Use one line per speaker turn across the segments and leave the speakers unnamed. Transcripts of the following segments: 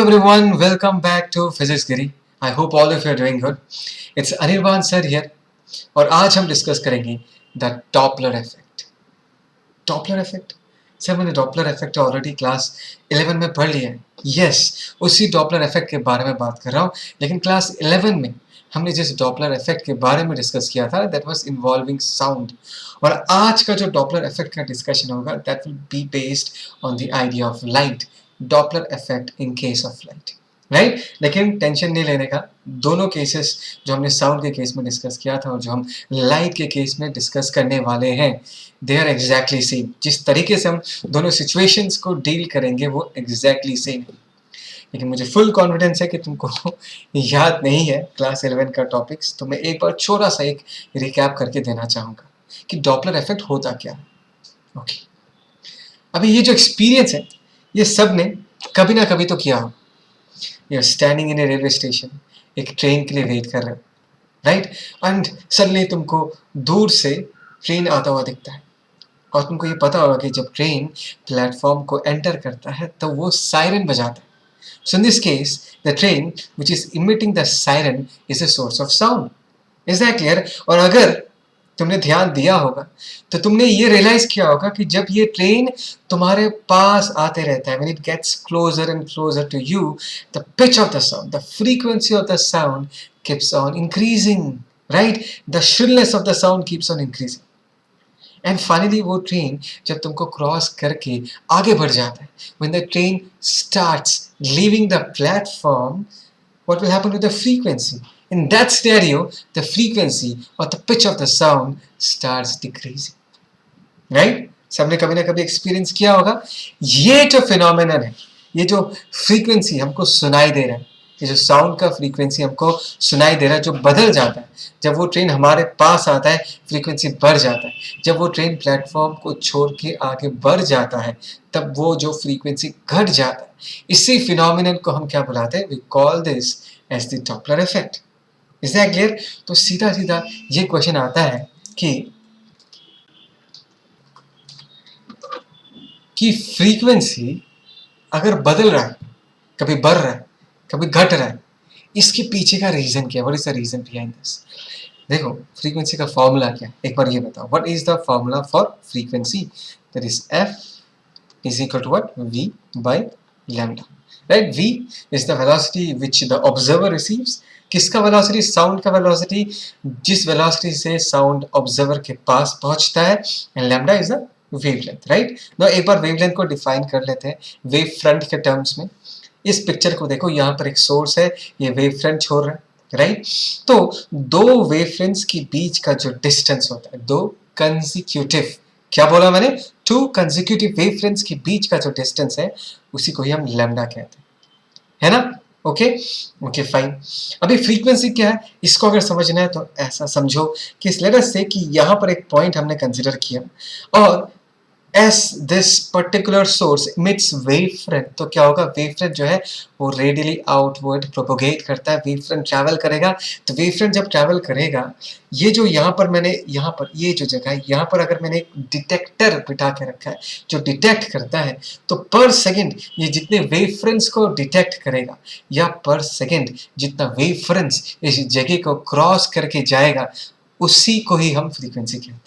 everyone, welcome back to Physics Giri. I hope all of you are doing good. It's Anirban sir here और आज हम discuss करेंगे the Doppler effect. Doppler effect sir, मैंने Doppler effect already class 11 में पढ़ लिया है. Yes, उसी डॉपलर इफेक्ट के बारे में बात कर रहा हूँ. लेकिन क्लास 11 में हमने जिस डॉपलर इफेक्ट के बारे में डिस्कस किया था दैट वाज इन्वॉल्विंग साउंड. और आज का जो डॉपलर इफेक्ट का डिस्कशन होगा that will be based on the idea of light. Doppler effect in case of light, right. लेकिन टेंशन नहीं लेने का, दोनों केसेस जो हमने साउंड के केस में डिस्कस किया था और जो हम लाइट के केस में डिस्कस करने वाले हैं दे आर एग्जैक्टली सेम. जिस तरीके से हम दोनों सिचुएशंस को डील करेंगे वो एग्जैक्टली सेम है. लेकिन मुझे फुल कॉन्फिडेंस है कि तुमको याद नहीं है क्लास 11 का टॉपिक्स, तो मैं एक बार छोटा सा एक रिकैप करके देना चाहूँगा कि डॉपलर इफेक्ट होता क्या है. ओके, अभी ये जो एक्सपीरियंस है ये सब ने कभी ना कभी तो किया हो. You are standing in a railway station, एक ट्रेन के लिए वेट कर रहे हो, राइट. एंड सडनली तुमको दूर से ट्रेन आता हुआ दिखता है और तुमको ये पता होगा कि जब ट्रेन प्लेटफॉर्म को एंटर करता है तो वो सायरन बजाता है. So in this case, the train which is emitting the siren is a source of sound. Is that clear? और अगर तुमने ध्यान दिया होगा तो तुमने ये रियलाइज किया होगा कि जब ये ट्रेन तुम्हारे पास आते रहता है, when it gets closer and closer to you, the pitch of the sound, the frequency of the sound keeps on increasing, right? The shrillness of the sound keeps on increasing. And finally वो train जब तुमको cross करके आगे बढ़ जाता है, when the train starts leaving the platform, what will happen to the frequency? In that scenario, the frequency or the pitch of the sound starts decreasing. Right? सबने कभी ना कभी एक्सपीरियंस किया होगा. ये जो फिनोमेनन है, ये जो फ्रीक्वेंसी हमको सुनाई दे रहा है, ये जो साउंड का फ्रीक्वेंसी हमको सुनाई दे रहा है जो बदल जाता है जब वो ट्रेन हमारे पास आता है, फ्रीक्वेंसी बढ़ जाता है. जब वो ट्रेन प्लेटफॉर्म को छोड़ के आगे बढ़ जाता है तब वो जो फ्रीक्वेंसी घट जाता है. इसी फिनोमिनन को हम क्या बुलाते हैं? We call this as the Doppler effect. Is that clear? तो सीधा सीधा ये क्वेश्चन आता है कि फ्रीक्वेंसी अगर बदल रहा है, कभी बढ़ रहा है कभी घट रहा है, इसके पीछे का रीजन क्या है? What is the reason behind this? देखो, फ्रीक्वेंसी का फॉर्मूला क्या है एक बार ये बताओ. What is the formula for frequency? That is f is equal to what? v by lambda, right? v is the velocity which the observer receives. किसका velocity? Sound का वेलोसिटी, जिस वेलोसिटी से साउंड ऑब्जर्वर के पास पहुंचता है. And lambda is the wavelength, right. No, एक बार वेवलेंथ को डिफाइन कर लेते हैं वेव फ्रंट के टर्म्स में. इस पिक्चर को देखो, यहाँ पर एक सोर्स है, ये वेव फ्रंट छोड़ रहा है, राइट. तो दो वेव फ्रंट्स के बीच का जो डिस्टेंस होता है, दो कंसेक्यूटिव, क्या बोला मैंने? टू कंसेक्यूटिव वेव फ्रंट्स के बीच का जो डिस्टेंस है उसी को ही हम लैम्डा कहते हैं, है ना. Okay okay fine. अभी फ्रीक्वेंसी क्या है इसको अगर समझना है तो ऐसा समझो कि लेट अस से कि यहाँ पर एक पॉइंट हमने कंसिडर किया और as this particular source emits wave front, तो क्या होगा? wave front जो है वो रेडियली आउटवर्ड प्रोपोगेट करता है. wave front ट्रैवल करेगा, तो wave front जब ट्रैवल करेगा, ये जो यहाँ पर मैंने यहाँ पर ये जो जगह है यहाँ पर अगर मैंने एक डिटेक्टर बिठा के रखा है जो डिटेक्ट करता है, तो पर सेकेंड ये जितने वेव फ्रंट्स को डिटेक्ट करेगा या पर सेकेंड जितना वेव फ्रंट्स इस जगह को क्रॉस करके जाएगा उसी को ही हम फ्रीक्वेंसी कहते हैं.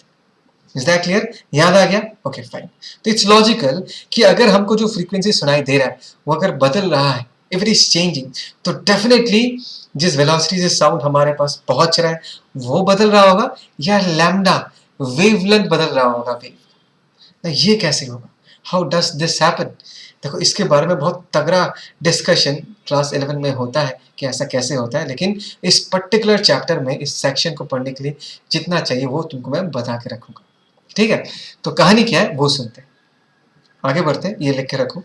Is that clear? याद आ गया? Okay fine. तो इट्स लॉजिकल कि अगर हमको जो फ्रीक्वेंसी सुनाई दे रहा है वो अगर बदल रहा है, इफ इट इज चेंजिंग, तो डेफिनेटली जिस वेलोसिटी से साउंड हमारे पास पहुंच रहा है वो बदल रहा होगा या लैम्डा वेवलेंथ बदल रहा होगा. वेव, ये कैसे होगा? How does this happen? देखो, इसके बारे में बहुत तगड़ा डिस्कशन क्लास 11 में होता है कि ऐसा कैसे होता है. लेकिन इस पर्टिकुलर चैप्टर में इस सेक्शन को पढ़ने के लिए जितना चाहिए वो तुमको मैं बता के रखूंगा, ठीक है. तो कहानी क्या है वो सुनते हैं, आगे बढ़ते हैं. ये लिख के रखो.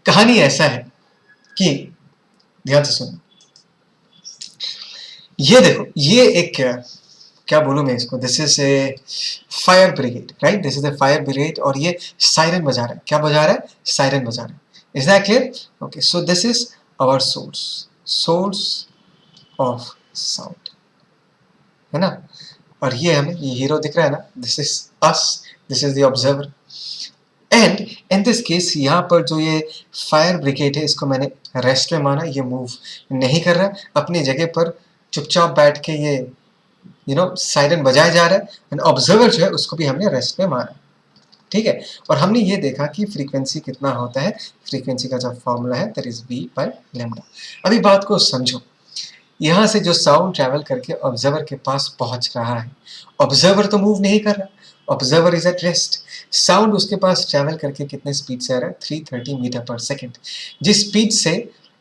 कहानी ऐसा है कि ध्यान से सुनो. ये देखो, ये एक क्या बोलूं मैं इसको, this is a fire brigade, right. This is a fire brigade और ये सायरन बजा रहा है. क्या बजा रहा है? सायरन बजा रहा है. Is that clear? Okay, so this is our source of sound, है ना. और ये हमें ये हीरो दिख रहा है ना, this is us, this is the observer. And in this case यहाँ पर जो ये फायर ब्रिगेड है इसको मैंने रेस्ट में माना, ये मूव नहीं कर रहा, अपनी जगह पर चुपचाप बैठ के ये साइरन बजाया जा रहा है, एंड ऑब्जर्वर जो है उसको भी हमने रेस्ट में माना, ठीक है। और हमने ये देखा कि फ्रीक्वेंसी कितना होता है, फ्रीक्वेंसी का जो फॉर्मूला है दैट इज v/λ। अभी बात को समझो, यहाँ से जो साउंड ट्रैवल करके ऑब्जर्वर के पास पहुंच रहा है, ऑब्जर्वर तो मूव नहीं कर रहा, observer is at rest, sound उसके पास ट्रैवल करके कितने स्पीड से आ रहा है, 330 मीटर पर सेकेंड। जिस स्पीड से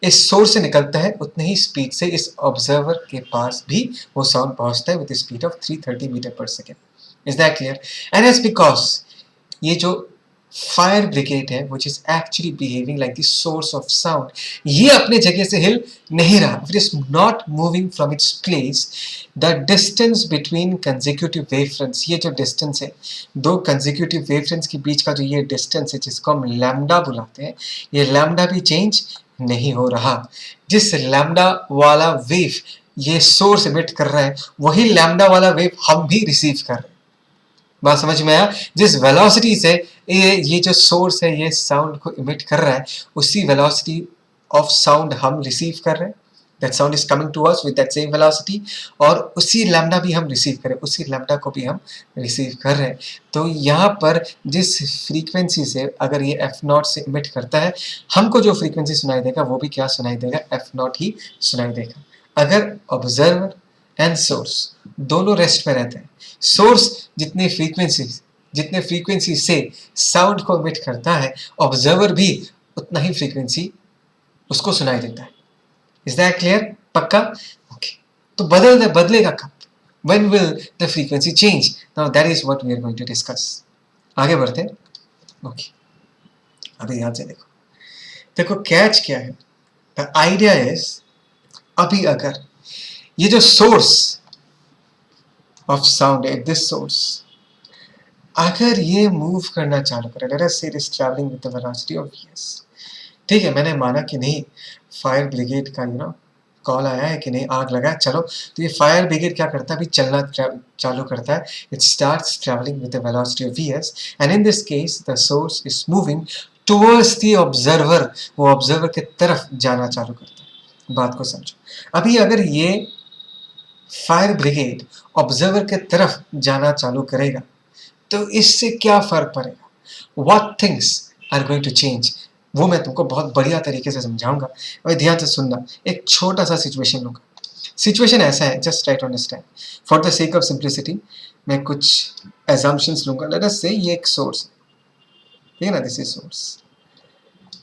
इस सोर्स से निकलता है उतनी ही स्पीड से इस ऑब्जर्वर के पास भी वो साउंड पहुंचता है with speed of 330 metre per second. Is that clear? And as because ये जो फायर ब्रिगेड है which is actually behaving like the source of sound, ये अपने जगह से हिल नहीं रहा, it is not moving from its place, the distance between consecutive wavefronts, ये जो डिस्टेंस है दो कंसेक्यूटिव वेवफ्रंट्स के बीच का जो ये डिस्टेंस है जिसको हम लैम्डा बुलाते हैं, ये लैम्डा भी चेंज नहीं हो रहा। जिस लैम्डा वाला वेव ये सोर्स इमिट कर रहा है वही लैम्डा वाला वेव हम भी रिसीव कर रहे हैं। बात समझ में आया? जिस वेलोसिटी से ये जो सोर्स है ये साउंड को इमिट कर रहा है उसी वेलोसिटी ऑफ साउंड हम रिसीव कर रहे हैं, that sound is coming to us with that same velocity, और उसी लैम्डा भी हम रिसीव करें, उसी लैम्डा को भी हम रिसीव कर रहे हैं। तो यहाँ पर जिस फ्रीक्वेंसी से अगर ये f0 से इमिट करता है, हमको जो फ्रीक्वेंसी सुनाई देगा वो भी क्या सुनाई देगा, f0 ही सुनाई देगा। अगर ऑब्जर्वर एंड सोर्स दोनों रेस्ट में रहते हैं, सोर्स जितने फ्रीक्वेंसी से साउंड को इमिट करता है, ऑब्जर्वर भी उतना ही फ्रीक्वेंसी उसको सुनाई देता है। Is that clear? पक्का? ओके। तो बदलेगा कब? When will the frequency change? Now that is what we are going to discuss. आगे बढ़ते हैं। ओके, अभी ध्यान से देखो कैच क्या है। The idea is, अभी अगर ये जो सोर्स ऑफ साउंड है, दिस सोर्स अगर ये मूव करना चालू करे, लेट अस से it is travelling with the velocity of v, ठीक है, मैंने माना कि नहीं फायर ब्रिगेड का कॉल आया है कि नहीं, आग लगा, चलो, तो ये फायर ब्रिगेड क्या करता है, अभी चलना चालू करता है, it starts travelling with the velocity of vs, and in this case the source is moving towards the observer, वो ऑब्जर्वर की तरफ जाना चालू करता है। बात को समझो, अभी अगर ये फायर ब्रिगेड ऑब्जर्वर के तरफ जाना चालू करेगा तो इससे क्या फर्क पड़ेगा, what things are going to change, वो मैं तुमको बहुत बढ़िया तरीके से समझाऊंगा। अभी ध्यान से सुनना, एक छोटा सा सिचुएशन लूंगा। सिचुएशन ऐसा है, just try to understand for the sake of simplicity. मैं कुछ एजम्पशंस लूंगा, लेट अस से ये एक सोर्स है, ठीक है ना, दिस इज सोर्स,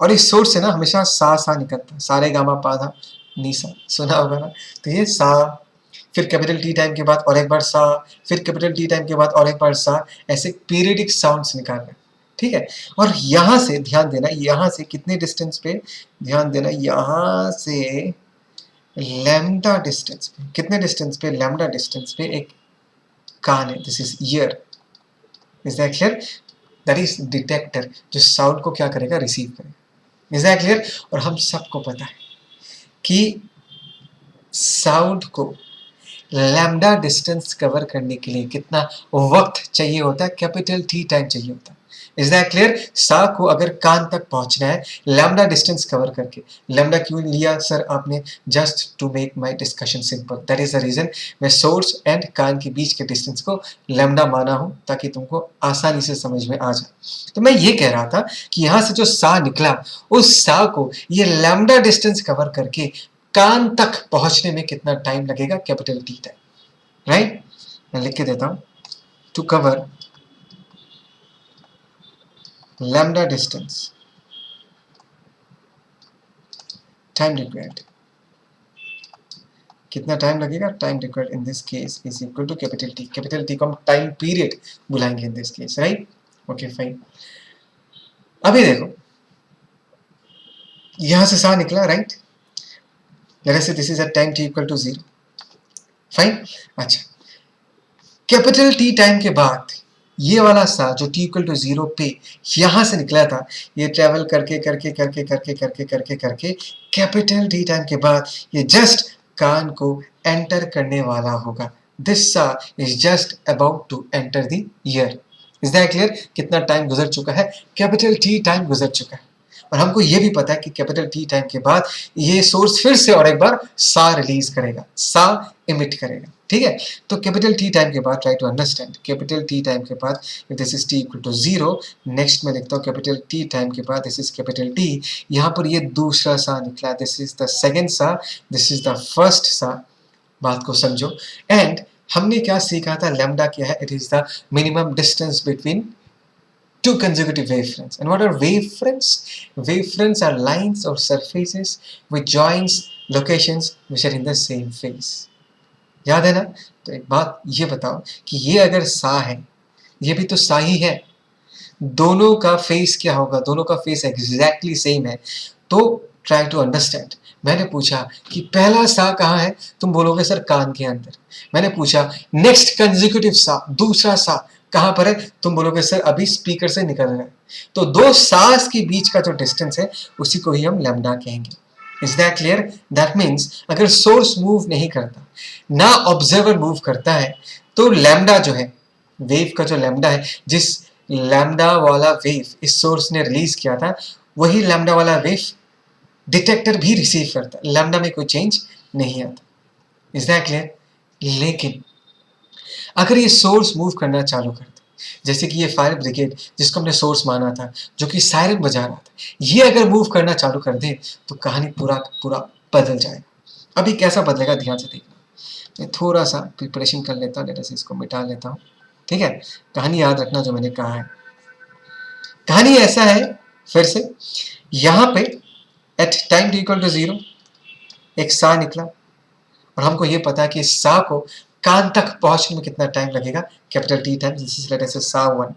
और इस सोर्स से ना हमेशा सा निकलता है, सारे गामा पाधा नीसा, सुना होगा ना। तो ये सा, फिर कैपिटल टी टाइम के बाद और एक बार सा, फिर कैपिटल टी टाइम के बाद और एक बार सा, ऐसे पीरियडिक साउंड्स निकाल रहे हैं, ठीक है। और यहाँ से ध्यान देना, यहाँ से कितने डिस्टेंस पे ध्यान देना, यहाँ से लैम्डा डिस्टेंस पे, कितने डिस्टेंस पे, लैम्डा डिस्टेंस पे एक कान है, this is year. Is that clear? That is detector जो साउंड को क्या करेगा, रिसीव करेगा। Is that clear? और हम सबको पता है कि साउंड को लैम्डा डिस्टेंस कवर करने के लिए कितना वक्त चाहिए होता है, कैपिटल टी टाइम चाहिए होता है। Is that clear? सा को अगर कान तक पहुंचना है लैम्डा डिस्टेंस कवर करके, लैम्डा क्यों लिया सर आपने, just to make my discussion simple, that is the reason मैं सोर्स एंड कान के बीच के डिस्टेंस को लैम्डा माना हूं ताकि तुमको आसानी से समझ में आ जाए। तो मैं ये कह रहा था कि यहाँ से जो सा निकला, उस सा को ये लैम्डा डिस्टेंस कवर करके कान तक पहुंचने में कितना टाइम लगेगा, कैपिटल टी टाइम, राइट? मैं लिख के देता हूं, to cover lambda distance, time required, कितना टाइम लगेगा, time required in this case is equal to capital T, capital T को हम टाइम पीरियड बुलाएंगे in this case, right? Okay fine. अभी देखो यहां से सा निकला, right? Let us say this is at time T equal to 0, fine. अच्छा, कैपिटल टी टाइम के बाद ये वाला सा जो t इक्वल टू 0 पे यहां से निकला था, ये ट्रेवल करके कैपिटल टी टाइम के बाद ये जस्ट कान को एंटर करने वाला होगा। दिस सा is just about to enter the ear. Is that clear? कितना टाइम गुजर चुका है? कैपिटल टी टाइम गुजर चुका है। और हमको ये भी पता है कि कैपिटल टी टाइम के बाद ये सोर्स फिर से और एक बार सा रिलीज करेगा, सा इमिट करेगा, ठीक है? तो कैपिटल टी टाइम के बाद try to understand, capital T time के बाद if this is T equal to 0, next में लिखता हूँ कैपिटल टी टाइम के बाद दिस इज कैपिटल टी, यहाँ पर ये दूसरा सा निकला, दिस इज द सेकेंड सा, दिस इज द फर्स्ट सा। बात को समझो। एंड हमने क्या सीखा था? लैम्डा क्या है? It is the minimum distance between two consecutive wavefronts. And what are wavefronts? Wavefronts are lines or surfaces which joins locations which are in the same phase. याद है ना? तो एक बात ये बताओ कि ये अगर सा है, ये भी तो सा ही है, दोनों का फेस क्या होगा? दोनों का फेस एग्जैक्टली सेम है। तो ट्राई टू अंडरस्टैंड। मैंने पूछा कि पहला सा कहाँ है? तुम बोलोगे सर कान के अंदर। मैंने पूछा नेक्स्ट कंसेक्यूटिव सा, दूसरा सा कहाँ पर है? तुम बोलोगे सर अभी स्पीकर से निकल रहा है। तो दो सास के बीच का जो डिस्टेंस है उसी को ही हम लैम्डा कहेंगे। Is that clear? That means अगर सोर्स मूव नहीं करता, ना ऑब्जर्वर मूव करता है, तो लैम्डा जो है, वेव का जो लैम्डा है, जिस लैम्डा वाला वेव इस सोर्स ने रिलीज किया था, वही लैम्डा वाला वेव डिटेक्टर भी रिसीव करता है। लैम्डा में कोई चेंज नहीं आता। Is that clear? लेकिन अगर ये सोर्स मूव करना चालू कर दे, जैसे कि ये फायर ब्रिगेड जिसको हमने सोर्स माना था, जो कि सायरन बजा रहा था, ये अगर मूव करना चालू कर दे तो कहानी पूरा पूरा बदल जाएगा। अभी कैसा बदलेगा ध्यान से देखना। मैं थोड़ा सा प्रिपरेशन कर लेता हूँ, डेटा से इसको मिटा लेता हूँ, ठीक है? कहानी याद रखना जो मैंने कहा है। कहानी ऐसा है, फिर से यहाँ पे at time T equal to 0 एक सा निकला, और हमको ये पता है कि सा को कान तक पहुंचने में कितना टाइम लगेगा? Capital T time, this is late us से सा 1।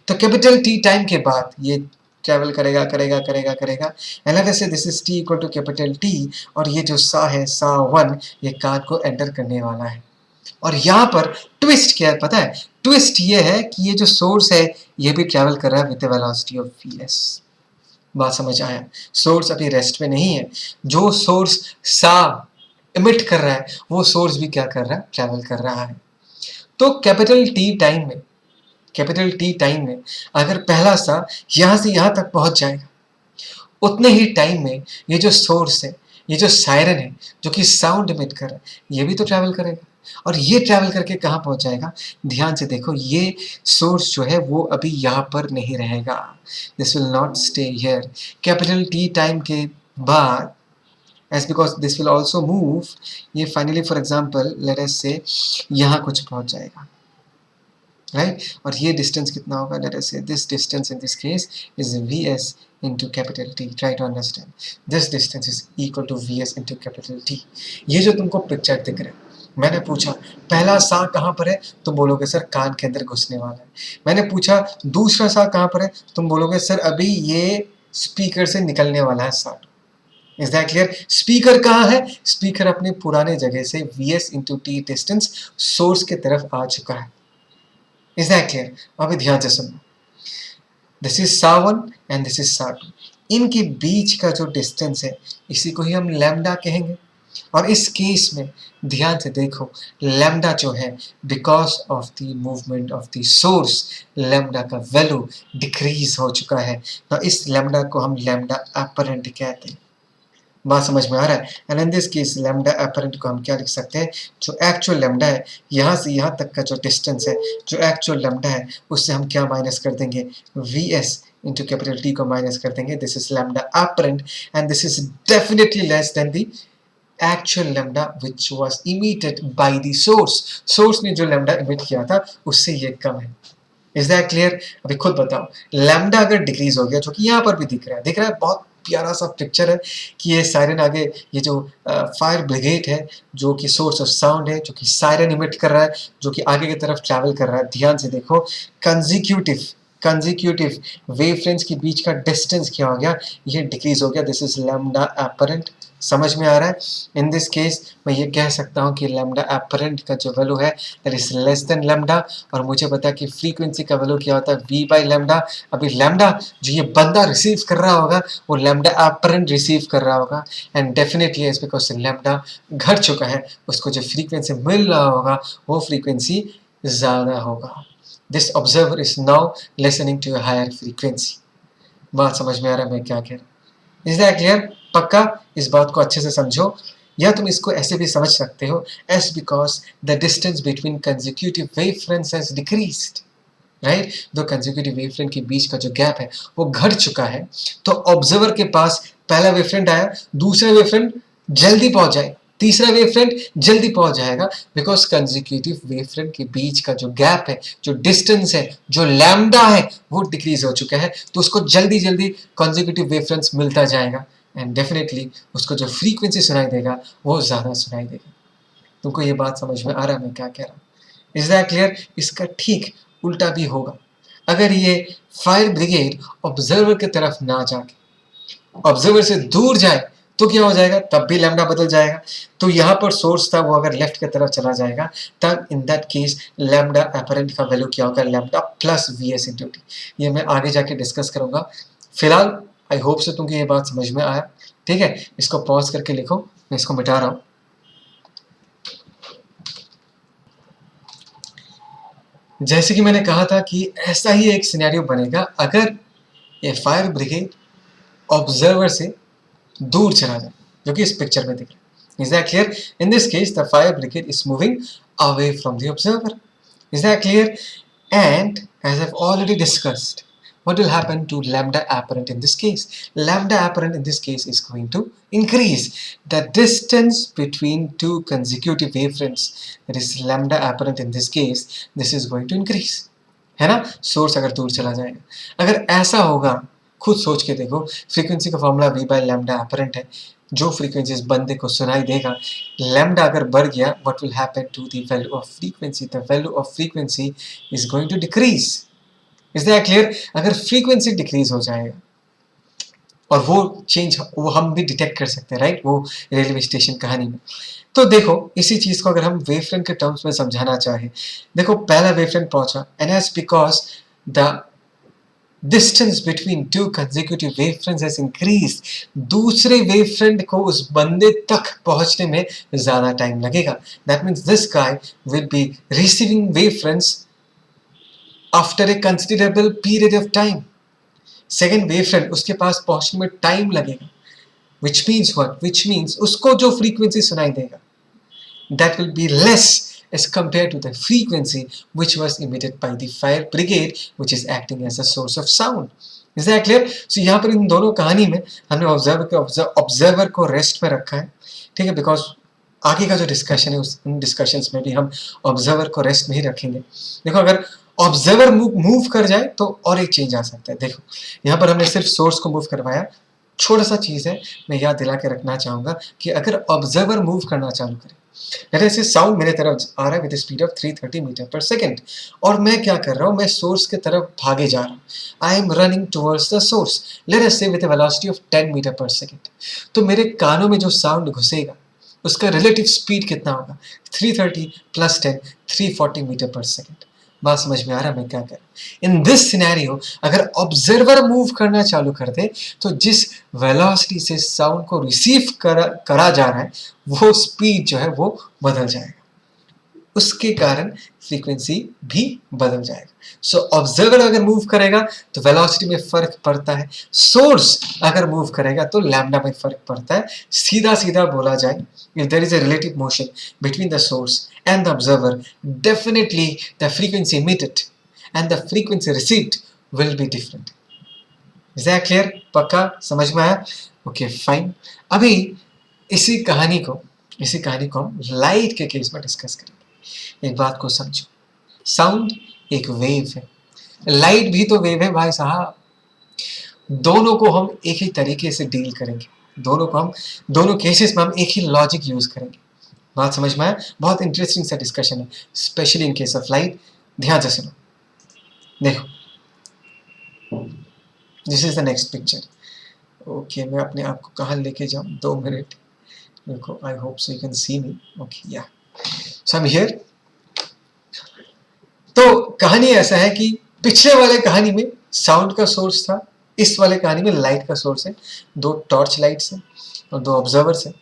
तो कैपिटल टी टाइम के बाद ये ट्रैवल करेगा करेगा करेगा करेगा, and let us say this is T equal to capital T, और ये जो सा है सा 1, ये कान को एंटर करने वाला है। और यहाँ पर ट्विस्ट क्या है पता है? ट्विस्ट ये है कि ये जो सोर्स है ये भी ट्रैवल कर रहा है with the velocity of V S. बात समझ आया? सोर्स अभी रेस्ट में नहीं है। जो सोर्स सा इमिट कर रहा है वो सोर्स भी क्या कर रहा है? ट्रैवल कर रहा है। तो कैपिटल टी टाइम में अगर पहला सा यहां से यहां तक पहुंच जाएगा, उतने ही टाइम में ये जो सोर्स है, ये जो सायरन है जो कि साउंड इमिट कर रहा है, ये भी तो ट्रैवल करेगा। और ये ट्रैवल करके कहाँ पहुंच जाएगा? ध्यान से देखो, ये सोर्स जो है वो अभी यहाँ पर नहीं रहेगा। This will not stay here. Capital T time के बाद, as because this will also move, ये finally for example let us say यहाँ कुछ पहुंच जाएगा, right? और ये distance कितना होगा? let us say this distance in this case is vs into capital T. Try to understand. This distance is equal to vs into capital T. ये जो तुमको पिक्चर दिख रहा है, मैंने पूछा पहला सा कहाँ पर है? तुम बोलोगे सर कान के अंदर घुसने वाला है। मैंने पूछा दूसरा सा कहाँ पर है? तुम बोलोगे सर अभी ये स्पीकर से निकलने वाला है सा। Is that clear? स्पीकर कहाँ है? स्पीकर अपने पुराने जगह से vs into t distance source के तरफ आ चुका है। Is that clear? अभी ध्यान से सुनो। दिस इज सा 1 एंड दिस इज सा 2। इनके बीच का जो डिस्टेंस है इसी को ही हम लैम्डा कहेंगे। और इस केस में ध्यान से देखो, लैम्डा जो है because of the movement of the source, lambda का वैल्यू डिक्रीज हो चुका है। तो इस लैम्डा को हम लैम्डा अपरेंट कहते हैं। बात समझ में आ रहा है? And in this case lambda apparent को हम क्या लिख सकते हैं? जो एक्चुअल लैम्डा है, यहाँ से यहाँ तक का जो डिस्टेंस है, जो एक्चुअल लैम्डा है, उससे हम क्या माइनस कर देंगे? vs इंटू कैपिटल टी को माइनस कर देंगे। This is lambda apparent and this is definitely less than the actual lambda which was emitted by the source. Source ने जो लैम्डा इमिट किया था उससे ये कम है। Is that clear? अभी खुद बताओ, लैम्डा अगर डिक्रीज हो गया, जो कि यहाँ पर भी दिख रहा है, बहुत प्यारा सा पिक्चर है कि ये सायरन आगे, ये जो फायर ब्रिगेड है जो कि सोर्स ऑफ साउंड है, जो कि सायरन इमिट कर रहा है, जो कि आगे की तरफ ट्रैवल कर रहा है। ध्यान से देखो, कंजिक्यूटिव वेवफ्रेंड्स के बीच का डिस्टेंस क्या हो गया? ये डिक्रीज हो गया। This is lambda apparent. समझ में आ रहा है? इन दिस केस मैं ये कह सकता हूँ कि लैम्डा अपरेंट का जो वैल्यू है that is less than lambda. और मुझे पता है कि फ्रीक्वेंसी का वैल्यू क्या होता है? v by lambda. अभी लैम्डा जो ये बंदा रिसीव कर रहा होगा वो लैम्डा अपरेंट रिसीव कर रहा होगा, एंड डेफिनेटली इस बिकॉज लैम्डा घट चुका है, उसको जो फ्रीक्वेंसी मिल रहा होगा वो फ्रीक्वेंसी ज़्यादा होगा। This observer is now listening to a higher frequency. बात समझ में आ रहा है मैं क्या कह रहा हूँ? Is that clear? पक्का इस बात को अच्छे से समझो, या तुम इसको ऐसे भी समझ सकते हो S because the distance between consecutive wave fronts has decreased, right? दो कंसेक्यूटिव वेव फ्रंट के बीच का जो गैप है वो घट चुका है, तो ऑब्जर्वर के पास पहला वेव फ्रंट आया, दूसरा वेव फ्रंट जल्दी पहुंच जाए, तीसरा वेव फ्रंट जल्दी पहुंच जाएगा, बिकॉज कंसेक्यूटिव वेव फ्रंट के बीच का जो गैप है, जो डिस्टेंस है, जो लैम्डा है, वो डिक्रीज हो चुका है, तो उसको जल्दी जल्दी कंसेक्यूटिव वेव फ्रंट्स मिलता जाएगा, एंड डेफिनेटली उसको जो फ्रीक्वेंसी सुनाई देगा वो ज्यादा सुनाई देगा। तुमको ये बात समझ में आ रहा है मैं क्या कह रहा हूँ? Is that clear? इसका ठीक उल्टा भी होगा। अगर ये फायर ब्रिगेड ऑब्जर्वर की तरफ ना जाके ऑब्जर्वर से दूर जाए तो क्या हो जाएगा? तब भी लैम्डा बदल जाएगा। तो यहाँ पर सोर्स था वो अगर लेफ्ट की तरफ चला जाएगा, तब in that case lambda apparent का वैल्यू क्या होगा? Lambda plus v S into T. ये मैं आगे जाके डिस्कस करूंगा। फिलहाल आई होप से तुमको ये बात समझ में आया। ठीक है, इसको पॉज करके लिखो, मैं इसको मिटा रहा हूँ। जैसे कि मैंने कहा था कि ऐसा ही एक सिनेरियो बनेगा अगर ये फायर ब्रिगेड ऑब्जर्वर से दूर चला जाए, जो कि इस पिक्चर में दिख रहा है। Is that clear? In this case the fire brigade is moving away from the observer. Is that clear? And as I've already discussed, what will happen to lambda apparent in this case? Lambda apparent in this case is going to increase. The distance between two consecutive wavefronts, that is lambda apparent in this case, this is going to increase. है ना? Source अगर दूर चला जाएगा, अगर ऐसा होगा, खुद सोच के देखो, फ्रीक्वेंसी का formula v by lambda apparent है, जो फ्रीक्वेंसी इस बंदे को सुनाई देगा, लैम्डा अगर बढ़ गया, what will happen to the value of frequency? The value of frequency is going to decrease. Is that clear? अगर फ्रीक्वेंसी डिक्रीज हो जाएगा, और वो चेंज वो हम भी डिटेक्ट कर सकते हैं, राइट? वो रेलवे स्टेशन कहानी में। तो देखो, इसी चीज को अगर हम वेवफ्रंट के टर्म्स में समझाना चाहे, देखो पहला वेवफ्रंट पहुंचा, and as because the distance between two consecutive wavefronts has increased, दूसरे wavefront को उस बंदे तक पहुंचने में ज्यादा टाइम लगेगा। That means this guy will be receiving wavefronts after a considerable period of time. Second wavefront उसके पास पहुंचने में टाइम लगेगा, which means what? Which means उसको जो frequency सुनाई देगा, that will be less as compared to the frequency which was emitted by the fire brigade, which is acting as a source of sound. Is that clear? So यहाँ पर इन दोनों कहानी में हमने ऑब्जर्वर को रेस्ट में रखा है, ठीक है, बिकॉज आगे का जो डिस्कशन है उन डिस्कशंस में भी हम ऑब्जर्वर को रेस्ट में ही रखेंगे। देखो, अगर ऑब्जर्वर मूव कर जाए तो और एक चेंज आ सकता है। देखो, यहाँ पर हमने सिर्फ सोर्स को मूव करवाया, छोटा सा चीज है, मैं याद दिला के रखना चाहूंगा कि अगर ऑब्जर्वर मूव करना चालू करे, जैसे साउंड मेरे तरफ आ रहा है with speed of 330 metre per second, और मैं क्या कर रहा हूँ, मैं सोर्स की तरफ भागे जा रहा हूँ, I am running towards the source, let us say with a velocity of 10 metre per second. तो मेरे कानों में जो साउंड घुसेगा उसका रिलेटिव स्पीड कितना होगा? 330 प्लस 10, 340 मीटर पर सेकेंड। बात समझ में आ रहा है मैं क्या कर रहा हूं? इन दिस सिनेरियो अगर ऑब्जर्वर मूव करना चालू कर दे तो जिस वेलोसिटी से साउंड को रिसीव करा जा रहा है वो स्पीड जो है वो बदल जाएगा, उसके कारण फ्रीक्वेंसी भी बदल जाएगा। सो ऑब्जर्वर अगर मूव करेगा तो वेलोसिटी में फर्क पड़ता है, सोर्स अगर मूव करेगा तो लैम्डा में फर्क पड़ता है। सीधा सीधा बोला जाए, if there is a relative motion between the source and the observer, definitely the frequency emitted and the frequency received will be different. Is that clear? पक्का समझ में आया? Okay fine. अभी इसी कहानी को हम लाइट के केस में डिस्कस करेंगे। एक बात को समझो, साउंड एक वेव है, लाइट भी तो वेव है भाई साहब। दोनों को हम एक ही तरीके से डील करेंगे, दोनों केसेस में हम एक ही लॉजिक यूज करेंगे। बात समझ में आया? बहुत इंटरेस्टिंग सा डिस्कशन है, specially in case of light. ध्यान से सुनो, देखो this is the next picture. Okay, मैं अपने आप को कहाँ लेके जाऊँ? 2 मिनट देखो, I hope so you can see me. Okay या सो आई एम हियर। तो कहानी ऐसा है कि पिछले वाले कहानी में साउंड का सोर्स था, इस वाले कहानी में लाइट का सोर्स है। 2 टॉर्च लाइट्स हैं और 2 ऑब्जर्वर्स हैं,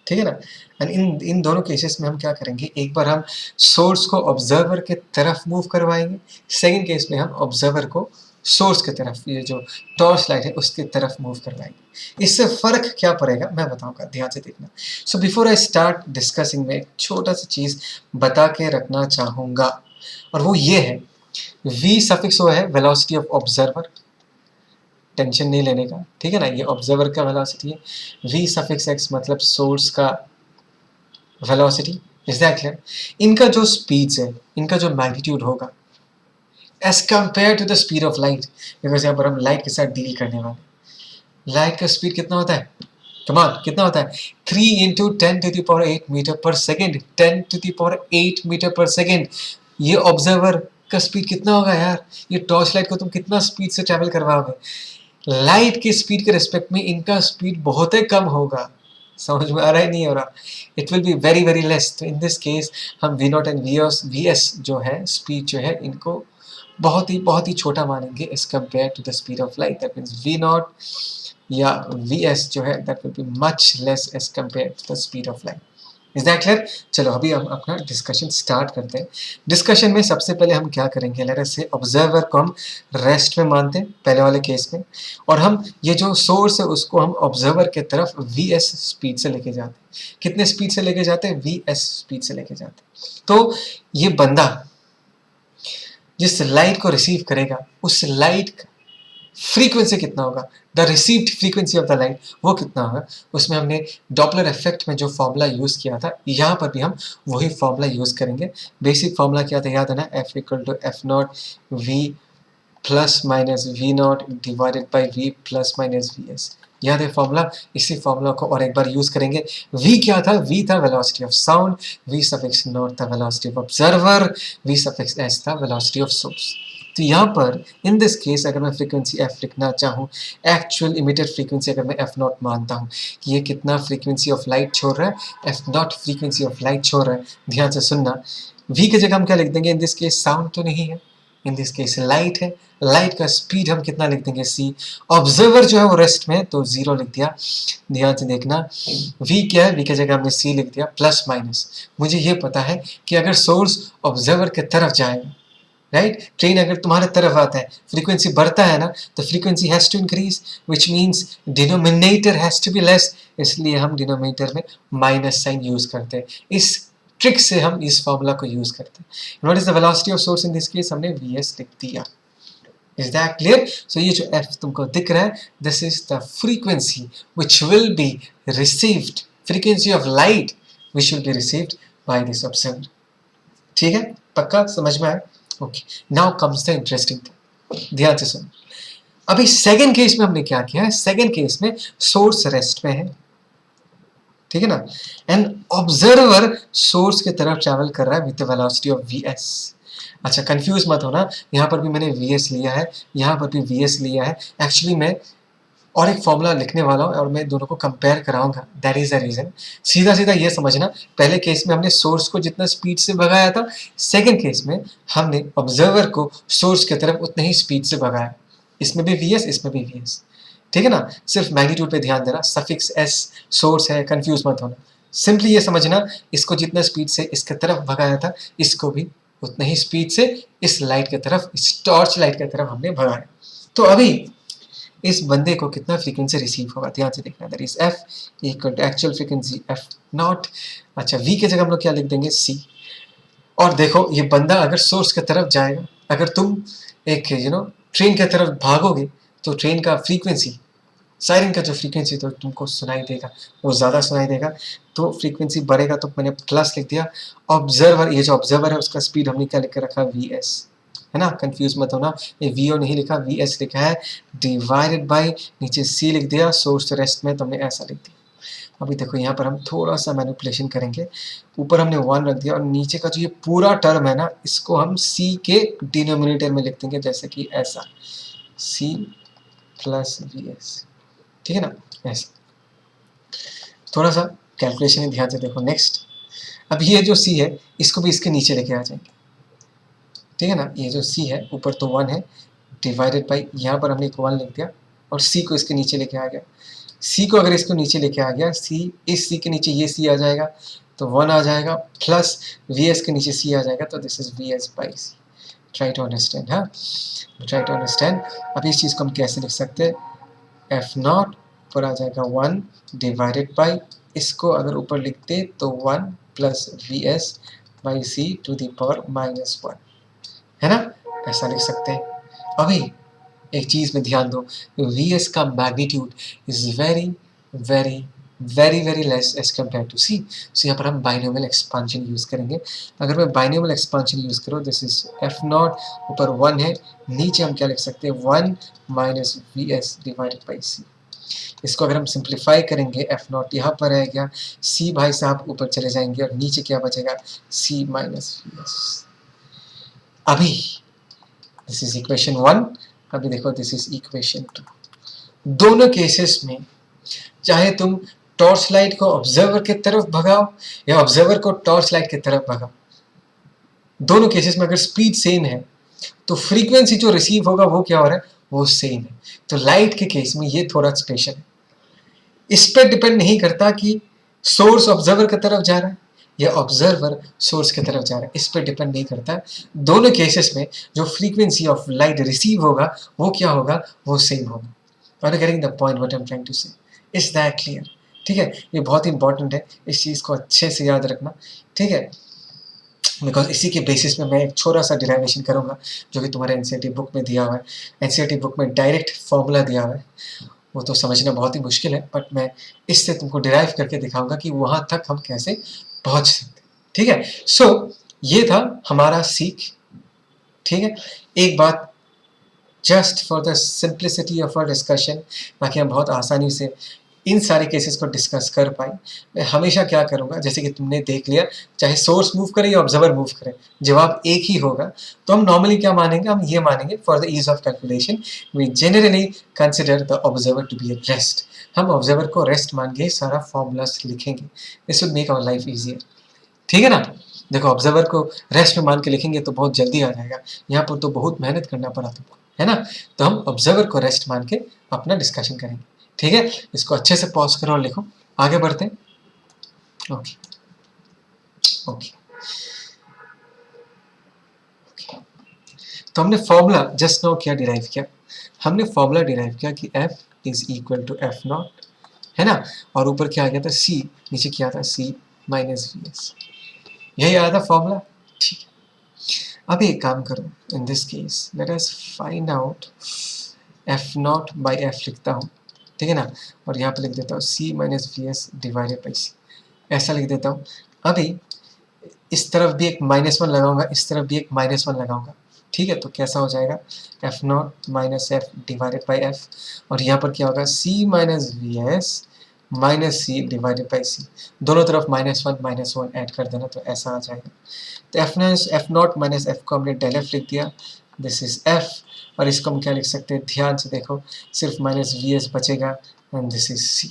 ठीक है ना। एंड इन दोनों केसेस में हम क्या करेंगे, एक बार हम सोर्स को ऑब्जर्वर के तरफ मूव करवाएंगे, सेकंड केस में हम ऑब्जर्वर को सोर्स की तरफ, ये जो टॉर्च लाइट है उसकी तरफ मूव करवाएंगे। इससे फ़र्क क्या पड़ेगा मैं बताऊंगा, ध्यान से देखना। So before I start discussing, में एक छोटा सा चीज़ बता के रखना चाहूँगा, और वो ये है, v सफिक्स वो है वेलोसिटी ऑफ ऑब्जर्वर, टेंशन नहीं लेने का, ठीक है ना। ये ऑब्जर्वर का वेलोसिटी है, v सफिक्स x मतलब सोर्स का वेलोसिटी। Is that clear? इनका जो स्पीड्स है, इनका जो मैग्नीट्यूड होगा as compare to the speed of light, because यहाँ पर हम लाइट के साथ डील करने वाले। लाइट का स्पीड कितना होता है, कमाल कितना होता है, 3 into 10⁸ metre per second, 10⁸ metre per second. ये ऑब्जर्वर का स्पीड कितना होगा यार, ये टॉर्च लाइट को तुम कितना स्पीड से ट्रैवल करवाओगे। लाइट की स्पीड के रिस्पेक्ट में इनका स्पीड बहुत ही कम होगा। समझ में आ रहा है, नहीं हो रहा? It will be very very less. तो इन दिस केस हम v naught and v s जो है स्पीड जो है, इनको बहुत ही छोटा मानेंगे as compare to the speed of light. That means v naught या वी एस जो है that will be much less as compare to the speed of light. Is that clear? चलो अभी हम अपना डिस्कशन स्टार्ट करते हैं। डिस्कशन में सबसे पहले हम क्या करेंगे, लेट अस से ऑब्जर्वर को हम रेस्ट में मानते हैं पहले वाले केस में, और हम ये जो सोर्स है उसको हम ऑब्जर्वर के तरफ वी एस स्पीड से लेके जाते हैं। कितने स्पीड से लेके जाते हैं, वी एस स्पीड से लेके जाते हैं। तो ये बंदा जिस लाइट को रिसीव करेगा उस लाइट का फ्रीक्वेंसी कितना होगा, the received frequency of the light वो कितना होगा, उसमें हमने डॉपलर इफेक्ट में जो फॉर्मूला यूज़ किया था, यहाँ पर भी हम वही फॉर्मूला यूज़ करेंगे। बेसिक फॉर्मूला क्या था, याद है ना, f equal to f naught v plus minus v naught divided by v plus minus we s. याद है फॉर्मूला? इसी फॉर्मूला को और एक बार यूज करेंगे। v क्या था, v था velocity of sound, v suffix naught था velocity of observer, v suffix s था वेलोसिटी ऑफ सोर्स। तो यहाँ पर इन दिस केस अगर मैं फ्रीक्वेंसी f लिखना चाहूँ, एक्चुअल इमिटेड फ्रीक्वेंसी अगर मैं f नॉट मानता हूँ कि ये कितना फ्रीक्वेंसी ऑफ लाइट छोड़ रहा है, f not frequency of light छोड़ रहा है, ध्यान से सुनना। v की जगह हम क्या लिख देंगे, इन दिस केस साउंड तो नहीं है, इन दिस केस लाइट है, लाइट का स्पीड हम कितना लिख देंगे, c। ऑब्जर्वर जो है वो रेस्ट में, तो 0 लिख दिया। ध्यान से देखना, v क्या है, v की जगह हमने c लिख दिया, प्लस माइनस। मुझे ये पता है कि अगर सोर्स ऑब्जर्वर के तरफ जाएगा, राइट, ट्रेन अगर तुम्हारे तरफ आता है, फ्रीक्वेंसी बढ़ता है ना, तो frequency has to increase, which means denominator has to be less, इसलिए हम डिनोमिनेटर में माइनस साइन यूज करते हैं। इस ट्रिक से हम इस फॉर्मूला को यूज करते हैं। What is the velocity of source in this case, हमने vs लिख दिया। Is that clear? सो ये जो f तुमको दिख रहा है, this is the frequency which will be received, frequency of light which will be received by this observer. ठीक है, पक्का समझ में आया? Okay, now comes the interesting thing, ध्यान से सुनो। अभी सेकंड केस में हमने क्या किया है, सेकंड केस में सोर्स रेस्ट में है, ठीक है ना, एंड ऑब्जर्वर सोर्स की तरफ ट्रैवल कर रहा है with the velocity of vs। अच्छा, कंफ्यूज मत होना, यहाँ पर भी मैंने vs लिया है, यहाँ पर भी vs लिया है। एक्चुअली मैं और एक फॉर्मूला लिखने वाला हूँ और मैं दोनों को कंपेयर कराऊंगा, दैट इज द रीजन। सीधा सीधा ये समझना, पहले केस में हमने सोर्स को जितना स्पीड से भगाया था, सेकंड केस में हमने ऑब्जर्वर को सोर्स की तरफ उतने ही स्पीड से भगाया। इसमें भी vs, इसमें भी vs, ठीक है ना। सिर्फ मैग्नीट्यूड पे ध्यान देना, सफिक्स s सोर्स है, कंफ्यूज मत होना। सिंपली ये समझना, इसको जितना स्पीड से इसके तरफ भगाया था, इसको भी उतने ही स्पीड से इस लाइट की तरफ, इस टॉर्च लाइट की तरफ हमने भगाया। तो अभी इस बंदे को कितना फ्रीक्वेंसी रिसीव होगा, ध्यान से देखना, that is f equal to actual frequency f naught. अच्छा, v की जगह हम लोग क्या लिख देंगे, c। और देखो ये बंदा अगर सोर्स की तरफ जाएगा, अगर तुम एक ट्रेन की तरफ भागोगे, तो ट्रेन का फ्रीक्वेंसी, सायरन का जो फ्रीक्वेंसी तो तुमको सुनाई देगा, वो ज़्यादा सुनाई देगा, तो फ्रीक्वेंसी बढ़ेगा, तो मैंने प्लस लिख दिया। ऑब्जर्वर, ये जो ऑब्जर्वर है उसका स्पीड हमने क्या लिख के रखा, vs, है ना, कंफ्यूज मत होना, ये vo नहीं लिखा, vs लिखा है, डिवाइडेड बाय, नीचे c लिख दिया, सोर्स रेस्ट में तो हमने ऐसा लिख दिया। अभी देखो यहाँ पर हम थोड़ा सा मैनिपुलेशन करेंगे, ऊपर हमने 1 रख दिया और नीचे का जो ये पूरा टर्म है ना, इसको हम c के डिनोमिनेटर में लिख देंगे, जैसे कि ऐसा c प्लस vs, ठीक है ना, ऐसा। थोड़ा सा कैलकुलेशन है, ध्यान से देखो। नेक्स्ट, अब ये जो c है इसको भी इसके नीचे लेके आ जाएंगे, ठीक है ना। ये जो c है ऊपर तो 1 है, डिवाइडेड बाई, यहाँ पर हमने 1 लिख दिया, और c को इसके नीचे लेके आ गया, c को अगर इसको नीचे लेके आ गया, c इस c के नीचे ये c आ जाएगा तो 1 आ जाएगा, प्लस vs के नीचे c आ जाएगा तो this is vs by c। Try to understand, हाँ ट्राई टू अंडरस्टैंड। अब इस चीज़ को हम कैसे लिख सकते हैं, एफ नॉट ऊपर आ जाएगा 1 डिवाइडेड बाई, इसको अगर ऊपर लिखते तो 1 plus v s by c to the power minus 1, है ना, ऐसा लिख सकते हैं। अभी एक चीज़ में ध्यान दो, वी एस का magnitude is very very very very less as compare to C. So यहाँ पर हम बाइनोमियल एक्सपांशन यूज़ करेंगे। अगर मैं बाइनोमियल एक्सपांशन यूज़ करूँ, दिस इज एफ नॉट ऊपर 1 है, नीचे हम क्या लिख सकते हैं 1 minus we S divided by C. इसको अगर हम सिंप्लीफाई करेंगे, एफ नॉट यहाँ पर रह गया, सी भाई साहब ऊपर चले जाएंगे और नीचे क्या बचेगा, सी माइनस वी एस। अभी दिस इज इक्वेशन 1, अभी देखो दिस इज इक्वेशन 2। दोनों केसेस में चाहे तुम टॉर्च लाइट को ऑब्जर्वर की तरफ भगाओ या ऑब्जर्वर को टॉर्च लाइट की तरफ भगाओ, दोनों केसेस में अगर स्पीड सेम है तो फ्रीक्वेंसी जो रिसीव होगा वो क्या हो रहा है, वो सेम है। तो लाइट के केस में ये थोड़ा स्पेशल है, इस पर डिपेंड नहीं करता कि सोर्स ऑब्जर्वर की तरफ जा रहा है या ऑब्जर्वर सोर्स की तरफ जा रहा है, इस पर डिपेंड नहीं करता। दोनों केसेस में जो फ्रीक्वेंसी ऑफ लाइट रिसीव होगा वो क्या होगा, वो सेम होगा। Are you getting the point what I'm trying to say? Is that clear? ठीक है, ये बहुत इंपॉर्टेंट है, इस चीज़ को अच्छे से याद रखना, ठीक है, बिकॉज इसी के बेसिस में मैं एक छोटा सा डिराइवेशन करूँगा जो कि तुम्हारे एनसीईआरटी बुक में दिया हुआ है। एनसीईआरटी बुक में डायरेक्ट फॉर्मूला दिया हुआ है, वो तो समझना बहुत ही मुश्किल है, बट मैं इससे तुमको डिराइव करके दिखाऊंगा कि वहाँ तक हम कैसे पहुँच सकते, ठीक है। सो ये था हमारा सीख, ठीक है। एक बात just for the simplicity of our discussion, ताकि हम बहुत आसानी से इन सारे केसेस को डिस्कस कर पाए, मैं हमेशा क्या करूँगा, जैसे कि तुमने देख लिया, चाहे सोर्स मूव करे या ऑब्जर्वर मूव करे जवाब एक ही होगा, तो हम नॉर्मली क्या मानेंगे, हम ये मानेंगे for the ease of calculation we generally consider the observer to be a rest. हम ऑब्जर्वर को रेस्ट मान के सारा फॉर्मूलास लिखेंगे, this would make our life easier, ठीक है ना। देखो ऑब्जर्वर को रेस्ट में मान के लिखेंगे तो बहुत जल्दी आ जाएगा, यहाँ पर तो बहुत मेहनत करना पड़ा तुमको, है ना। तो हम ऑब्जर्वर को रेस्ट मान के अपना डिस्कशन करेंगे, ठीक है। इसको अच्छे से पॉज करो और लिखो, आगे बढ़ते हैं। ओके ओके, तो हमने फॉर्मूला जस्ट नाउ क्या डिराइव किया, हमने फॉर्मूला डिराइव किया कि F is equal to f naught, है ना, और ऊपर क्या आ गया था C, नीचे क्या था C माइनस वी एस, यही आया था फॉर्मूला, ठीक है। अब एक काम करो, इन this case let us find out F not by F लिखता हूँ, ठीक है ना, और यहाँ पे लिख देता हूँ C minus we S divided by C, ऐसा लिख देता हूँ। अभी इस तरफ भी एक -1 लगाऊंगा, इस तरफ भी एक -1 लगाऊंगा, ठीक है। तो कैसा हो जाएगा, F naught minus F divided by F, और यहाँ पर क्या होगा C minus we S minus C divided by C, दोनों तरफ -1 ऐड कर देना, तो ऐसा आ जाएगा। तो एफ नॉट माइनस एफ को हमने डेल एफ लिख दिया, दिस इज एफ, और इसको हम क्या लिख सकते हैं, ध्यान से देखो, सिर्फ माइनस वी एस बचेगा and this is C.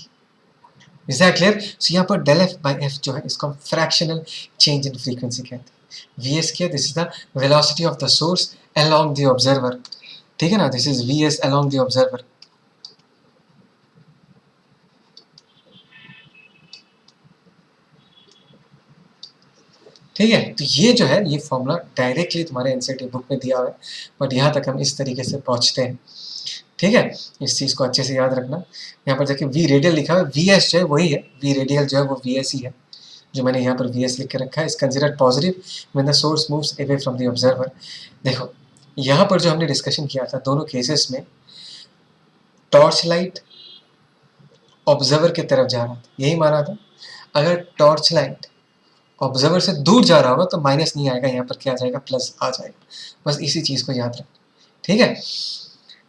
Is that clear? So यहाँ पर डेल एफ बाई एफ जो है इसको हम फ्रैक्शनल चेंज इन फ्रीक्वेंसी कहते हैं। वी एस क्या, this is the velocity of the source along the observer, ठीक है ना, this is V S along the observer. ठीक है, तो ये जो है ये फॉर्मूला डायरेक्टली तुम्हारे एनसीईआरटी बुक में दिया हुआ है, बट यहाँ तक हम इस तरीके से पहुँचते हैं, ठीक है। इस चीज़ को अच्छे से याद रखना। यहाँ पर देखिए वी रेडियल लिखा है, वी एस जो है वही है, वी रेडियल जो है वो वी एस ही है, जो मैंने यहाँ पर वी एस लिख के रखा है। इस considered positive when the source moves away from the observer. देखो यहाँ पर जो हमने डिस्कशन किया था दोनों केसेस में, टॉर्च लाइट ऑब्जर्वर की तरफ जा रहा था, यही माना था। अगर टॉर्च लाइट ऑब्जर्वर से दूर जा रहा होगा तो माइनस नहीं आएगा, यहाँ पर क्या आ जाएगा, प्लस आ जाएगा। बस इसी चीज़ को याद रखना, ठीक है।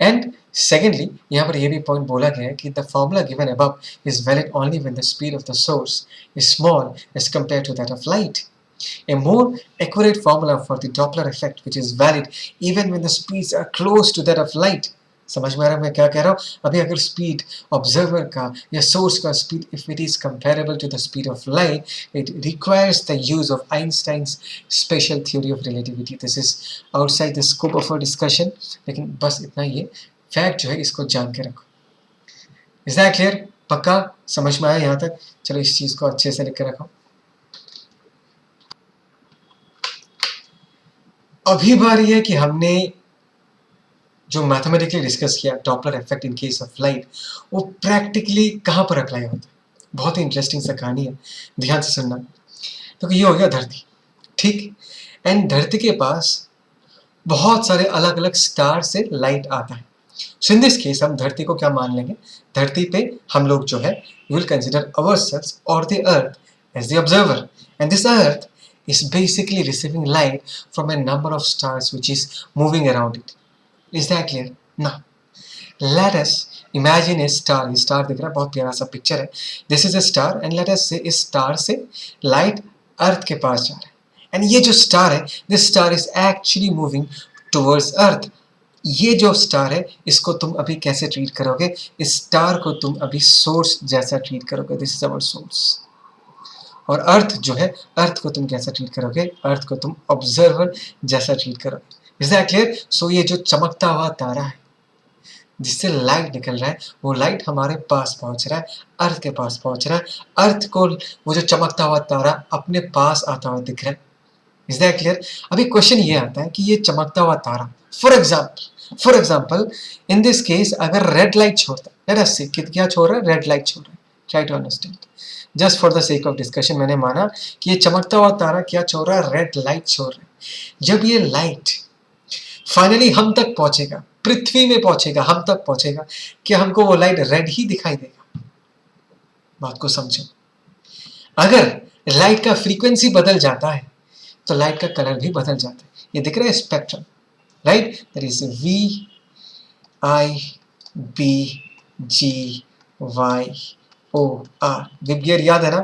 एंड सेकेंडली यहाँ पर यह भी पॉइंट बोला गया है कि the formula given above is valid only when the speed of the source is small as compare to that of light. A more accurate formula for the Doppler effect which is valid even when the speeds are close to that of light. समझ में आ रहा है मैं क्या कह रहा हूँ? अभी अगर स्पीड ऑब्जर्वर का या सोर्स का speed if it is comparable to the speed of light, it requires the use of Einstein's special theory of relativity. This is outside the scope of our discussion, लेकिन बस इतना ये fact जो है इसको जान के रखो, इज दैट क्लियर? पक्का समझ में आया यहाँ तक? चलो इस चीज को अच्छे से लिख के रखो। अभी बारी है कि हमने जो मैथमेटिकली डिस्कस किया Doppler effect in case of light, वो प्रैक्टिकली कहाँ पर अप्लाई होता है। बहुत ही इंटरेस्टिंग सा कहानी है, ध्यान से सुनना। तो ये हो गया धरती, ठीक। एंड धरती के पास बहुत सारे अलग अलग स्टार से लाइट आता है। सो इन दिस केस हम धरती को क्या मान लेंगे, धरती पे हम लोग जो है विल कंसिडर अवरसेल्व्स और the earth as the observer, and this earth is basically receiving light from a number of stars which is moving around it. Is that clear? Now, let us imagine a star. ये star दिख रहा है, बहुत प्यारा सा picture है। This is a star and let us say इस star से light अर्थ के पास जा रहा है। And ये जो star है, this star is actually moving towards earth. ये जो स्टार है इसको तुम अभी कैसे ट्रीट करोगे? इस स्टार को तुम अभी सोर्स जैसा ट्रीट करोगे। This is our source. और अर्थ जो है, अर्थ को तुम कैसा ट्रीट करोगे? अर्थ को तुम ऑब्जर्वर जैसा ट्रीट करोगे। Is that clear? सो ये जो चमकता हुआ तारा है जिससे लाइट निकल रहा है, वो लाइट हमारे पास पहुंच रहा है, अर्थ के पास पहुंच रहा है। अर्थ को वो जो चमकता हुआ तारा अपने पास आता हुआ दिख रहा है। Is that clear? अभी क्वेश्चन ये आता है कि ये चमकता हुआ तारा for example in this case अगर रेड लाइट छोड़ता है, लेट अस सी क्या छोड़ रहा है? रेड लाइट छोड़ रहा है। Try to understand. Just for the sake of discussion मैंने माना कि ये चमकता हुआ तारा क्या छोड़ रहा है? रेड लाइट छोड़ रहा है। जब ये लाइट फाइनली हम तक पहुंचेगा, पृथ्वी में पहुंचेगा, हम तक पहुंचेगा, क्या हमको वो लाइट रेड ही दिखाई देगा? बात को समझो। अगर लाइट का फ्रीक्वेंसी बदल जाता है तो लाइट का कलर भी बदल जाता है। ये दिख रहा है spectrum, right? That is V I B G Y O R. VIBGYOR याद है ना,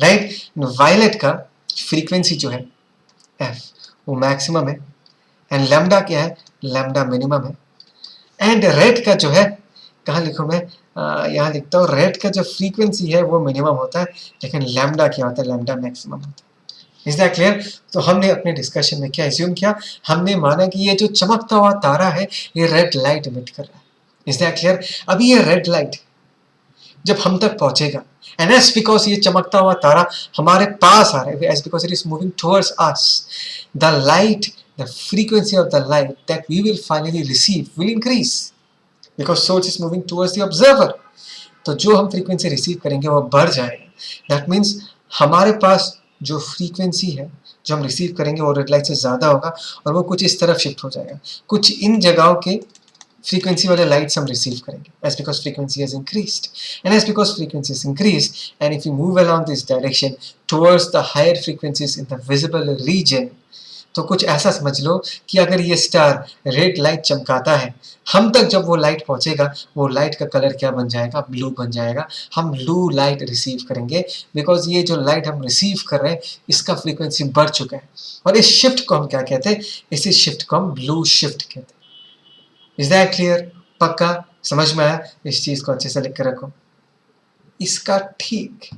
राइट? वायलेट का फ्रीक्वेंसी जो है एफ, वो मैक्सिमम है, एंड लैम्डा क्या है? लैम्डा मिनिमम है। एंड रेड का जो है, कहाँ लिखूँ मैं? यहाँ लिखता हूँ, रेड का जो फ्रीक्वेंसी है वो मिनिमम होता है, लेकिन लैम्डा क्या होता है? लैम्डा मैक्सिमम होता है। Is that clear? तो हमने अपने डिस्कशन में क्या एज्यूम किया? हमने माना कि ये जो चमकता हुआ तारा है ये रेड लाइट इमिट कर रहा है। Is that clear? अभी ये रेड लाइट जब हम तक पहुंचेगा, एंड एज बिकॉज ये चमकता हुआ तारा हमारे पास आ रहा है, as because it is moving towards us, the light, the frequency of the light that we will finally receive will increase because source is moving towards the observer. तो जो हम फ्रीक्वेंसी रिसीव करेंगे वो बढ़ जाएगा। दैट मीन्स हमारे पास जो frequency है जो हम रिसीव करेंगे वो रेड लाइट से ज़्यादा होगा और वो कुछ इस तरफ शिफ्ट हो जाएगा। कुछ इन जगहों के फ्रीक्वेंसी वाले लाइट्स हम रिसीव करेंगे, as because frequency has increased, and as because frequency is increased and if you move along this direction towards the higher frequencies in the visible region, तो कुछ ऐसा समझ लो कि अगर ये स्टार रेड लाइट चमकाता है, हम तक जब वो लाइट पहुंचेगा वो लाइट का कलर क्या बन जाएगा? ब्लू बन जाएगा। हम ब्लू लाइट रिसीव करेंगे बिकॉज ये जो लाइट हम रिसीव कर रहे हैं इसका फ्रीक्वेंसी बढ़ चुका है। और इस शिफ्ट को हम क्या कहते हैं? इसी शिफ्ट को हम ब्लू शिफ्ट कहते हैं। Is that clear? पक्का समझ में आया? इस चीज को अच्छे से लिख कर रखो। इसका ठीक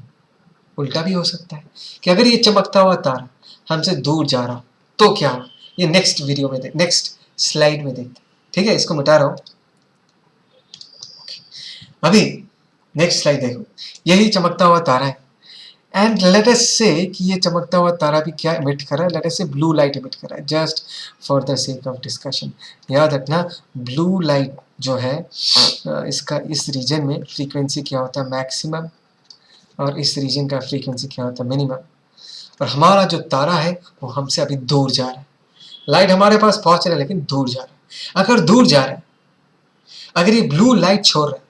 उल्टा भी हो सकता है कि अगर ये चमकता हुआ तारा हमसे दूर जा रहा तो क्या हो? ये नेक्स्ट वीडियो में नेक्स्ट स्लाइड में देखते, ठीक है? इसको मिटा रहा हूं। अभी नेक्स्ट स्लाइड देखो, यही चमकता हुआ तारा है एंड लेट अस से कि ये चमकता हुआ तारा भी क्या इमिट कर रहा है? लेट अस से ब्लू लाइट इमिट कर रहा है, just for the sake of discussion. याद रखना ब्लू लाइट जो है इसका इस रीजन में फ्रीक्वेंसी क्या होता है? मैक्सिमम, और इस रीजन का फ्रीक्वेंसी क्या होता है? मिनिमम। और हमारा जो तारा है वो हमसे अभी दूर जा रहा है। लाइट हमारे पास पहुंच रहा है लेकिन दूर जा रहा है। अगर दूर जा रहा है, अगर ये ब्लू लाइट छोड़ रहा है,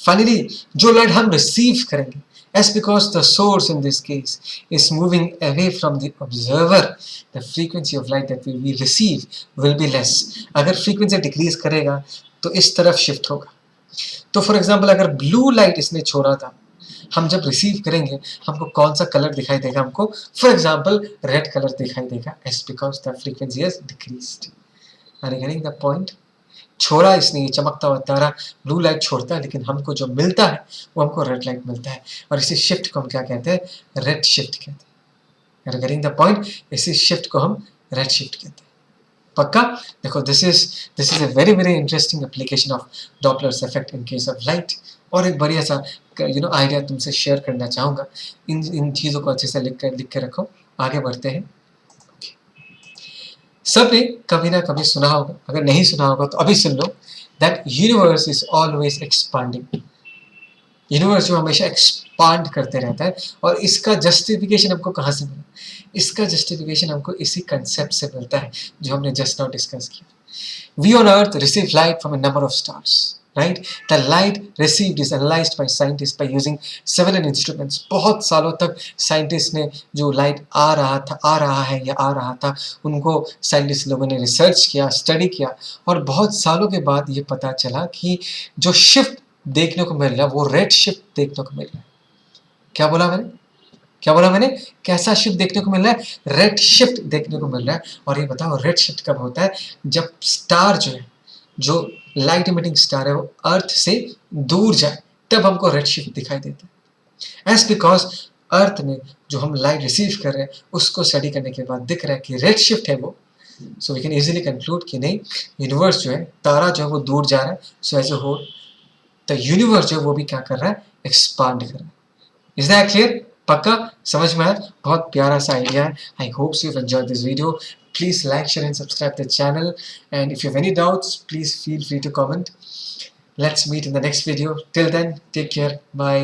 फाइनली जो लाइट हम रिसीव करेंगे, as because the source in this case is moving away from the observer, the frequency of light that we receive will be less. अगर फ्रीक्वेंसी डिक्रीज करेगा तो इस तरफ शिफ्ट होगा। तो फॉर एग्जाम्पल अगर ब्लू लाइट इसने छोड़ा था, हम जब रिसीव करेंगे हमको कौन सा कलर दिखाई देगा? हमको फॉर एग्जाम्पल रेड कलर दिखाई देगा, as because the frequency has decreased. Are you getting the point? छोड़ा इसने, ये चमकता हुआ तारा ब्लू लाइट छोड़ता है लेकिन हमको जो मिलता है वो हमको रेड लाइट मिलता है, और इसी शिफ्ट को हम क्या कहते हैं? रेड शिफ्ट कहते हैं। Are you getting the point? इसी शिफ्ट को हम रेड शिफ्ट कहते हैं। पक्का? देखो, this is a very very interesting application of Doppler's effect in case of light. और एक बढ़िया सा आइडिया तुमसे शेयर करना चाहूँगा। इन चीज़ों को अच्छे से लिख के रखो। आगे बढ़ते हैं। सबने कभी ना कभी सुना होगा, अगर नहीं सुना होगा तो अभी सुन लो, that universe is always expanding. Universe जो हमेशा एक्सपांड करते रहता है, और इसका जस्टिफिकेशन हमको कहाँ से मिला? इसका जस्टिफिकेशन हमको इसी कंसेप्ट से मिलता है जो हमने जस्ट नाउ डिस्कस किया। We on Earth receive light from a number of stars, right? The light received is analyzed by scientists by using several instruments. बहुत सालों तक साइंटिस्ट ने जो लाइट आ रहा है या आ रहा था, उनको साइंटिस्ट लोगों ने रिसर्च किया, स्टडी किया, और बहुत सालों के बाद ये पता चला कि जो शिफ्ट देखने को मिल रहा है वो रेड शिफ्ट देखने को मिल रहा है। क्या बोला मैंने? कैसा शिफ्ट देखने को मिल रहा है? रेड शिफ्ट देखने को मिल रहा है। और ये बताओ, रेड शिफ्ट कब होता है? जब स्टार जो है, जो लाइट इमिटिंग स्टार है, वो अर्थ से दूर जाए, तब हमको रेड शिफ्ट दिखाई देता है। एज बिकॉज अर्थ में जो हम लाइट रिसीव कर रहे हैं, उसको स्टडी करने के बाद दिख रहा है कि रेड शिफ्ट है वो, so we can easily conclude कि नहीं, यूनिवर्स जो है, तारा जो है वो दूर जा रहा है। So as a whole the universe जो है वो भी क्या कर रहा है? एक्सपांड कर रहा है। Is that clear? पक्का समझ में आया? बहुत प्यारा सा आइडिया है। I hope you have enjoyed this video. Please like, share and subscribe the channel, and if you have any doubts, please feel free to comment. Let's meet in the next video. Till then, take care. Bye.